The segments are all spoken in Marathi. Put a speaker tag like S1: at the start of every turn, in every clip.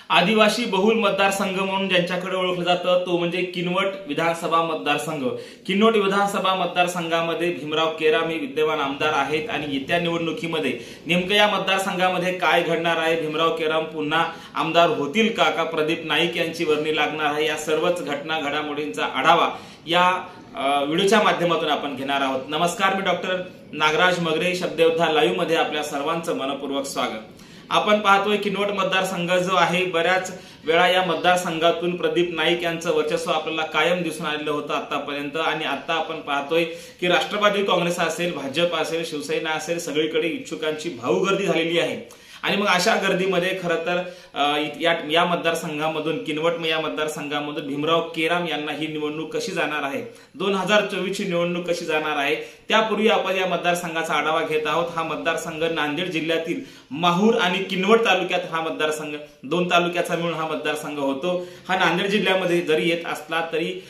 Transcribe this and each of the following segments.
S1: आदिवासी बहुल मतदारसंघ म्हणून ज्यांच्याकडे ओळखलं जातं तो म्हणजे किनवट विधानसभा मतदारसंघ। किनवट विधानसभा मतदारसंघामध्ये भीमराव केराम हे विद्यमान आमदार आहेत आणि येत्या निवडणुकीमध्ये नेमकं या मतदारसंघामध्ये काय घडणार आहे, भीमराव केराम पुन्हा आमदार होतील का प्रदीप नाईक यांची वर्णी लागणार आहे, या सर्वच घटना घडामोडींचा आढावा या व्हिडिओच्या माध्यमातून आपण घेणार आहोत। नमस्कार, मी डॉक्टर नागराज मगरे, शब्दयोद्धा लाईव्ह मध्ये आपल्या सर्वांचं मनपूर्वक स्वागत। आपण पाहतोय किनवट मतदारसंघ जो आहे, बऱ्याच वेळा या मतदारसंघातून प्रदीप नाईक यांचं वर्चस्व आपल्याला कायम दिसून आलेलं होतं आतापर्यंत। आणि आता आपण पाहतोय की राष्ट्रवादी काँग्रेस असेल, भाजप असेल, शिवसेना असेल, सगळीकडे इच्छुकांची भाऊ गर्दी झालेली आहे। आणि मग अशा गर्दीमध्ये खरं तर या मतदारसंघामधून किनवट या मतदारसंघामधून भीमराव केराम यांना ही निवडणूक कशी जाणार आहे, 2024 ची निवडणूक कशी जाणार आहे, त्यापूर्वी आपण या मतदारसंघाचा आढावा घेत आहोत। हा मतदारसंघ नांदेड जिल्ह्यातील माहूर आणि किनवट तालुक्यात हा मतदारसंघ, दोन तालुक्याचा मिळून हा मतदारसंघ होतो। हा नांदेड जिल्ह्यामध्ये जरी येत असला तरी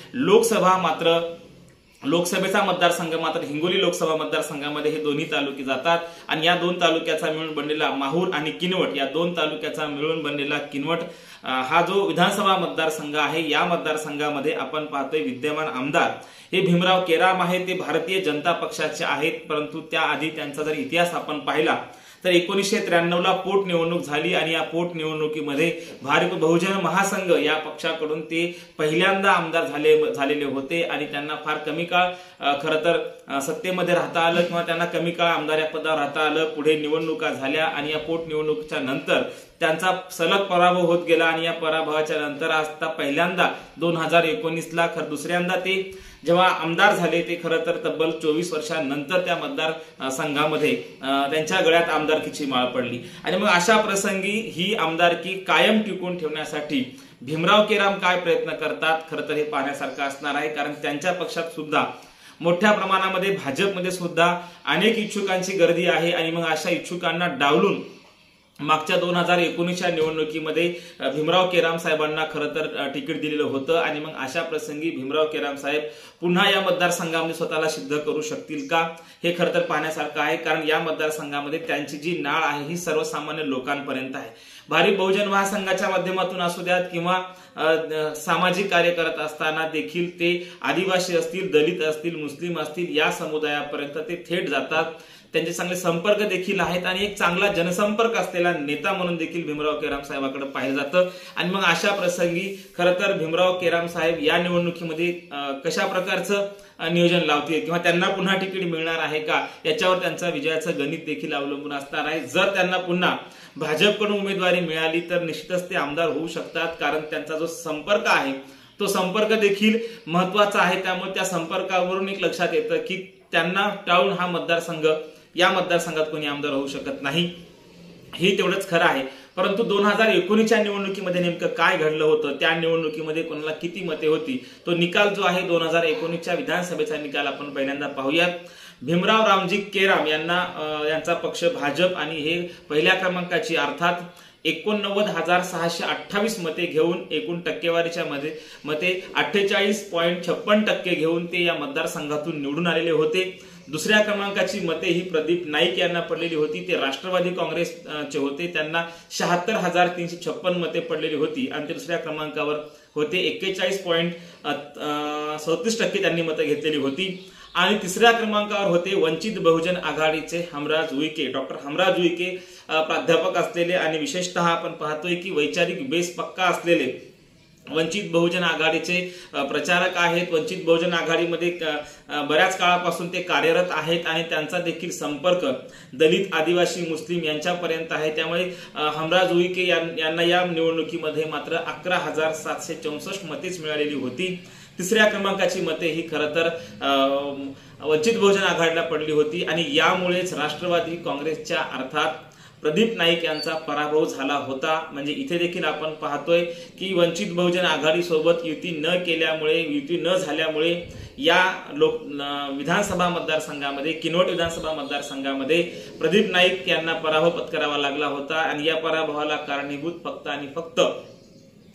S1: लोकसभेचा मतदारसंघ मात्र हिंगोली लोकसभा मतदारसंघामध्ये हे दोन्ही तालुके जातात। आणि या दोन तालुक्याचा मिळून बनलेला माहूर आणि किनवट, या दोन तालुक्याचा मिळून बनलेला किनवट हा जो विधानसभा मतदारसंघ आहे, या मतदारसंघामध्ये आपण पाहतोय विद्यमान आमदार हे भीमराव केराम आहेत। ते भारतीय जनता पक्षाचे आहेत, परंतु त्याआधी त्यांचा जर इतिहास आपण पाहिला तर 1993 ला पोटनिवडणूक झाली आणि या पोटनिवडणुकीमध्ये भारिप बहुजन महासंघ या पक्षाकडून ते पहिल्यांदा आमदार झालेले होते। आणि त्यांना फार कमी काळ खरं तर सत्तेमध्ये राहता आलं किंवा त्यांना कमी काळ आमदार या पदावर राहता आलं। पुढे निवडणुका झाल्या आणि या पोटनिवडणुकीच्या नंतर त्यांचा सलग पराभव होत गेला आणि या पराभवाच्या नंतर आता पहिल्यांदा 2019 ला दुसऱ्यांदा ते जेव्हा आमदार झाले, ते खरं तर तब्बल 24 वर्षांनंतर त्या मतदार संघामध्ये त्यांच्या गळ्यात आमदारकीची माळ पडली। आणि मग अशा प्रसंगी ही आमदारकी कायम टिकून ठेवण्यासाठी भीमराव केराम काय प्रयत्न करतात, खरं तर हे पाहण्यासारखं असणार आहे। कारण त्यांच्या पक्षात सुद्धा मोठ्या प्रमाणामध्ये, भाजपमध्ये सुद्धा अनेक इच्छुकांची गर्दी आहे। आणि मग अशा इच्छुकांना डावलून मागच्या 2019च्या निवडणुकीमध्ये भीमराव केराम साहेबांना खरं तर तिकीट दिलेलं होतं। आणि मग अशा प्रसंगी भीमराव केराम साहेब पुन्हा या मतदारसंघामध्ये स्वतःला सिद्ध करू शकतील का, हे खरं तर पाहण्यासारखं आहे। कारण या मतदारसंघामध्ये त्यांची जी नाळ आहे ही सर्वसामान्य लोकांपर्यंत आहे। भारिप बहुजन महासंघाच्या माध्यमातून असू द्यात किंवा सामाजिक कार्य करत असताना देखील ते आदिवासी असतील, दलित असतील, मुस्लिम असतील, या समुदायापर्यंत ते थेट जातात। त्यांचे चांगले संपर्क देखील आहेत आणि एक चांगला जनसंपर्क असलेला नेता म्हणून देखील भीमराव केराम साहेबांकडे पाहिलं जातं। आणि मग अशा प्रसंगी खरं तर भीमराव केराम साहेब या निवडणुकीमध्ये कशा प्रकारचं नियोजन लावतील किंवा त्यांना पुन्हा तिकीट मिळणार आहे का, याच्यावर त्यांचा विजयाचं गणित देखील अवलंबून असणार आहे। जर त्यांना पुन्हा भाजपकडून उमेदवारी मिळाली तर निश्चितच ते आमदार होऊ शकतात। कारण त्यांचा जो संपर्क आहे तो संपर्क देखील महत्वाचा आहे। त्यामुळे त्या संपर्कावरून एक लक्षात येतं की त्यांना टाळून हा मतदारसंघ, या मतदारसंघात कोणी आमदार होऊ शकत नाही, हे तेवढंच खरं आहे। परंतु 2019च्या निवडणुकीमध्ये नेमकं काय घडलं होतं, त्या निवडणुकीमध्ये कोणाला किती मते होती, तो निकाल जो आहे 2019च्या विधानसभेचा निकाल आपण पहिल्यांदा पाहूयात। भीमराव रामजी केराम यांचा पक्ष भाजप आणि हे पहिल्या क्रमांकाची अर्थात 89,628 मते घेऊन एकूण टक्केवारीच्या मते 48.56% घेऊन ते या मतदारसंघातून निवडून आलेले होते। दुसऱ्या क्रमांकाची मते ही प्रदीप नाईक यांना पडलेली होती, ते राष्ट्रवादी काँग्रेसचे होते, त्यांना 76,356 मते पडलेली होती। आणि तिसऱ्या क्रमांकावर होते 41.37% त्यांनी मतं घेतलेली होती। आणि तिसऱ्या क्रमांकावर होते वंचित बहुजन आघाडीचे हमराज उईके, डॉक्टर हमराज उईके, प्राध्यापक असलेले आणि विशेषतः आपण पाहतोय की वैचारिक बेस पक्का असलेले वंचित बहुजन आघाडीचे प्रचारक आहेत। वंचित बहुजन आघाडीमध्ये बऱ्याच काळापासून ते कार्यरत आहेत आणि त्यांचा देखील संपर्क दलित, आदिवासी, मुस्लिम यांच्यापर्यंत आहे। त्यामुळे हमराज उईके यांना या निवडणुकीमध्ये मात्र 11,764 मतेच मिळालेली होती। तिसऱ्या क्रमांकाची मते ही खरं तर वंचित बहुजन आघाडीला पडली होती आणि यामुळेच राष्ट्रवादी काँग्रेसच्या अर्थात प्रदीप नाईक यांचा पराभव झाला होता। म्हणजे इथे देखील आपण पाहतोय की वंचित बहुजन आघाडी सोबत युती न झाल्यामुळे या विधानसभा मतदारसंघामध्ये, किनवट विधानसभा मतदारसंघामध्ये प्रदीप नाईक यांना पराभव पत्करावा लागला होता। आणि या पराभवाला कारणीभूत फक्त आणि फक्त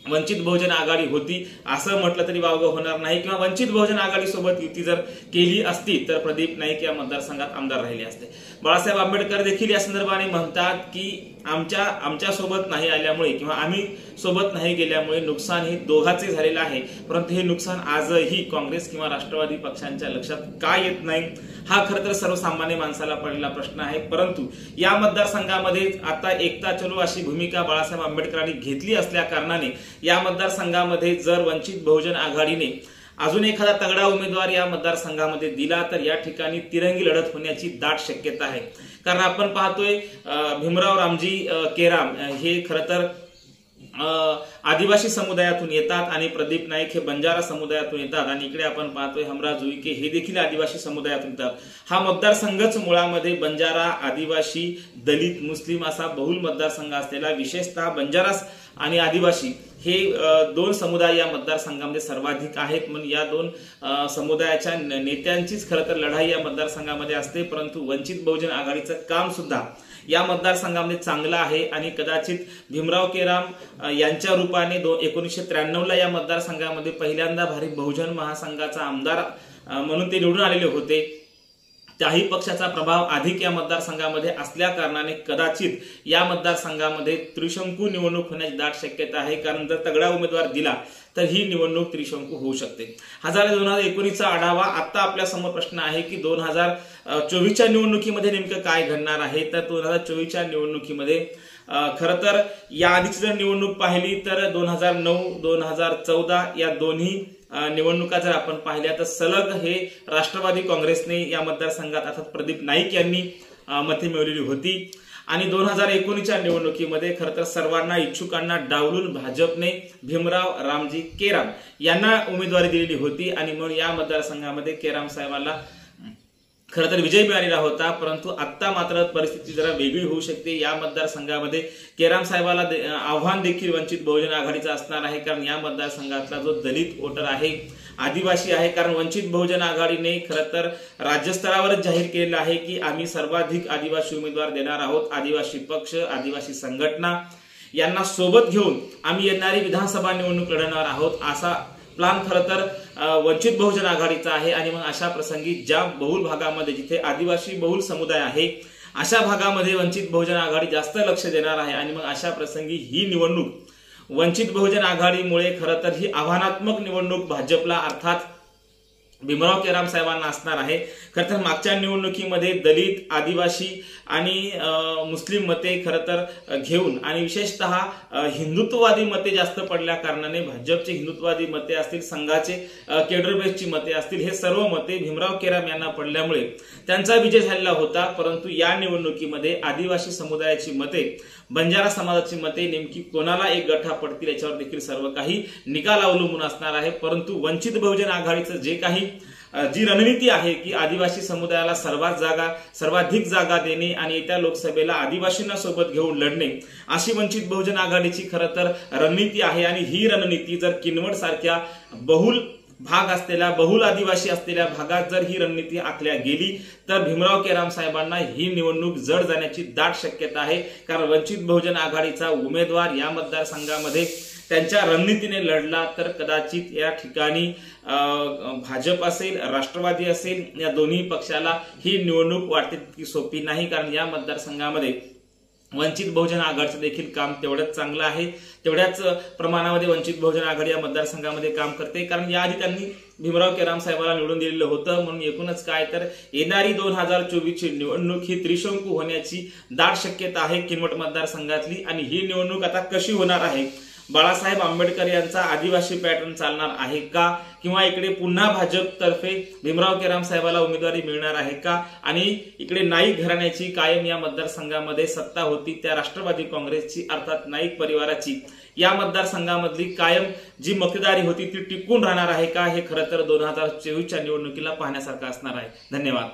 S1: वंचित बहुजन आघाडी होती असं म्हटलं तरी वावगं होणार नाही, किंवा वंचित बहुजन आघाडी सोबत युती जर केली असती तर प्रदीप नाईक या मतदारसंघात आमदार राहिले असते. बाळासाहेब आंबेडकर देखील या संदर्भाने म्हणतात की आमच्या सोबत नाही आल्यामुळे किंवा आम्ही सोबत नाही गेल्यामुळे नुकसान हे दोघांचे झालेलं आहे, परंतु हे नुकसान आजही काँग्रेस किंवा राष्ट्रवादी पक्षांच्या लक्षात का येत नाही हा खरं तर सर्वसामान्य माणसाला पडलेला प्रश्न आहे. परंतु या मतदारसंघामध्ये आता एकता चलो अशी भूमिका बाळासाहेब आंबेडकरांनी घेतली असल्या कारणाने या मतदारसंघामध्ये जर वंचित बहुजन आघाडीने अजून एखादा तगडा उमेदवार या मतदारसंघामध्ये दिला तर या ठिकाणी तिरंगी लढत होण्याची दाट शक्यता आहे. कारण आपण पाहतोय भीमराव रामजी केराम हे खरं तर आदिवासी समुदायातून येतात आणि प्रदीप नाईक हे बंजारा समुदायातून येतात, आणि इकडे आपण पाहतोय हमराज उईके हे देखील आदिवासी समुदायातून येतात. हा मतदारसंघच मुळामध्ये बंजारा, आदिवासी, दलित, मुस्लिम असा बहुल मतदारसंघ असलेला, विशेषतः बंजारा आणि आदिवासी हे दोन समुदाय या मतदारसंघामध्ये सर्वाधिक आहेत. म्हणून या दोन समुदायाच्या नेत्यांचीच खरं तर लढाई या मतदारसंघामध्ये असते. परंतु वंचित बहुजन आघाडीचं काम सुद्धा या मतदारसंघामध्ये चांगलं आहे आणि कदाचित भीमराव केराम यांच्या रूपाने 1993ला या मतदारसंघामध्ये पहिल्यांदा भारिप बहुजन महासंघाचा आमदार म्हणून ते निवडून आलेले होते. त्याही पक्षाचा प्रभाव अधिक या मतदारसंघामध्ये असल्या कारणाने कदाचित या मतदारसंघामध्ये त्रिशंकू निवडणूक होण्याची दाट शक्यता आहे. कारण जर तगडा उमेदवार दिला तर ही निवडणूक त्रिशंकू होऊ शकते. 2019चा आढावा. आता आपल्या समोर प्रश्न आहे की 2024च्या निवडणुकीमध्ये नेमकं काय घडणार आहे. तर 2024च्या निवडणुकीमध्ये खरं तर या आधीची जर निवडणूक पाहिली तर 2009, 2014 या दोन्ही निवडणुका जर आपण पाहिल्या तर सलग हे राष्ट्रवादी काँग्रेसने या मतदारसंघात अर्थात प्रदीप नाईक यांनी मते मिळवलेली होती. आणि 2019च्या निवडणुकीमध्ये खरं तर सर्वांना इच्छुकांना डावलून भाजपने भीमराव रामजी केराम यांना उमेदवारी दिलेली होती आणि म्हणून या मतदारसंघामध्ये केराम साहेबांना खरं तर विजय मिळालेला होता. परंतु आता मात्र परिस्थिती जरा वेगळी होऊ शकते. या मतदारसंघामध्ये केराम साहेबाला आव्हान देखील वंचित बहुजन आघाडीचं असणार आहे. कारण या मतदारसंघातला जो दलित वोटर आहे, आदिवासी आहे, कारण वंचित बहुजन आघाडीने खरं तर राज्यस्तरावरच जाहीर केलेलं आहे की आम्ही सर्वाधिक आदिवासी उमेदवार देणार आहोत. आदिवासी पक्ष, आदिवासी संघटना यांना सोबत घेऊन आम्ही येणारी विधानसभा निवडणूक लढवणार आहोत असा प्लान खरं तर वंचित बहुजन आघाडीचा आहे. आणि मग अशा प्रसंगी ज्या बहुल भागामध्ये जिथे आदिवासी बहुल समुदाय आहे अशा भागामध्ये वंचित बहुजन आघाडी जास्त लक्ष देणार आहे. आणि मग अशा प्रसंगी ही निवडणूक वंचित बहुजन आघाडीमुळे खरं तर ही आव्हानात्मक निवडणूक भाजपला अर्थात भीमराव केराम साहेबांना असणार आहे. खरं तर मागच्या निवडणुकीमध्ये दलित, आदिवासी आणि मुस्लिम मते खरं तर घेऊन आणि विशेषतः हिंदुत्ववादी मते जास्त पडल्या कारणाने भाजपचे हिंदुत्ववादी मते असतील, संघाचे केडर बेसची मते असतील, हे सर्व मते भीमराव केराम यांना पडल्यामुळे त्यांचा विजय झालेला होता. परंतु या निवडणुकीमध्ये आदिवासी समुदायाची मते, बंजारा समाजाची मते नेमकी कोणाला एक गठा पडतील याच्यावर देखील सर्व काही निकाल अवलंबून असणार आहे. परंतु वंचित बहुजन आघाडीचं जे काही जी रणनीती आहे की आदिवासी समुदायाला सर्वाधिक जागा देणे आणि येत्या लोकसभेला आदिवासींना सोबत घेऊन लढणे अशी वंचित बहुजन आघाडीची खरं तर रणनीती आहे. आणि ही रणनीती जर किनवट सारख्या बहुल भाग असलेल्या, बहुल आदिवासी असलेल्या भागात जर ही रणनीती आखल्या गेली तर भीमराव केराम साहेबांना ही निवडणूक जड जाण्याची दाट शक्यता आहे. कारण वंचित बहुजन आघाडीचा उमेदवार या मतदारसंघामध्ये त्यांच्या रणनीतीने लढला तर कदाचित या ठिकाणी भाजप असेल, राष्ट्रवादी असेल, या दोन्ही पक्षाला ही निवडणूक वाटते की सोपी नाही. कारण या मतदारसंघामध्ये वंचित बहुजन आघाडीचं देखील काम तेवढंच चांगलं आहे. तेवढ्याच प्रमाणामध्ये वंचित बहुजन आघाडी या मतदारसंघामध्ये काम करते. कारण याआधी त्यांनी भीमराव केराम साहेबांना निवडून दिलेलं होतं. म्हणून एकूणच काय तर येणारी 2024ची निवडणूक ही त्रिशंकू होण्याची दाट शक्यता आहे किनवट मतदारसंघातली. आणि ही निवडणूक आता कशी होणार आहे, बाळासाहेब आंबेडकर यांचा आदिवासी पॅटर्न चालणार आहे का, किंवा इकडे पुन्हा भाजपतर्फे भीमराव केराम साहेबाला उमेदवारी मिळणार आहे का, आणि इकडे नाईक घराण्याची कायम या मतदारसंघामध्ये सत्ता होती त्या राष्ट्रवादी काँग्रेसची अर्थात नाईक परिवाराची या मतदारसंघामधली कायम जी मक्तेदारी होती ती टिकून राहणार आहे का, हे खरं तर 2024च्या निवडणुकीला पाहण्यासारखं असणार आहे. धन्यवाद.